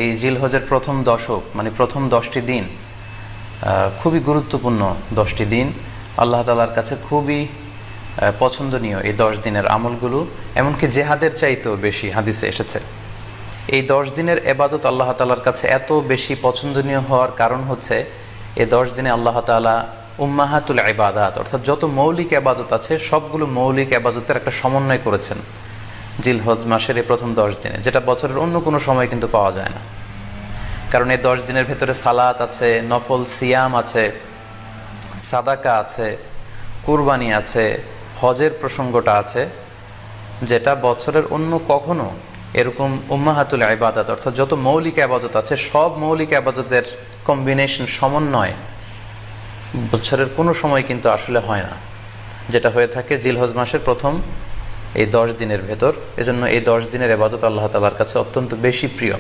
এই জিলহজের প্রথম দশক মানে প্রথম 10টি দিন খুবই গুরুত্বপূর্ণ 10টি দিন। আল্লাহ তাআলার কাছে খুবই পছন্দনীয় এই 10 দিনের আমলগুলো, এমনকি জেহাদের চাইতেও বেশি হাদিসে এসেছে। এই 10 দিনের ইবাদত আল্লাহ তাআলার কাছে এত বেশি পছন্দনীয় হওয়ার কারণ হচ্ছে এই 10 দিনে আল্লাহ তাআলা উম্মাহাতুল ইবাদাত অর্থাৎ যত মৌলিক ইবাদত আছে সবগুলো মৌলিক ইবাদতের একটা সমন্বয় করেছেন জিলহজ মাসের এই প্রথম 10 দিনে, যেটা বছরের অন্য কোনো সময় কিন্তু পাওয়া যায় না। কারণ এই 10 দিনের ভেতরে সালাত আছে, নফল সিয়াম আছে, সাদাকা আছে, কুরবানি আছে, হজের প্রসঙ্গটা আছে, যেটা বছরের অন্য কখনো এরকম উম্মাহাতুল ইবাদাত অর্থাৎ যত মৌলিক ইবাদত আছে সব মৌলিক ইবাদতের কম্বিনেশন সমন্বয় বছরের কোনো সময় কিন্তু আসলে হয় না, যেটা হয়ে থাকে জিলহজ মাসের প্রথম এই 10 দিনের ভেতর। এজন্য এই 10 দিনের ইবাদত আল্লাহ তাআলার কাছে অত্যন্ত বেশি প্রিয়।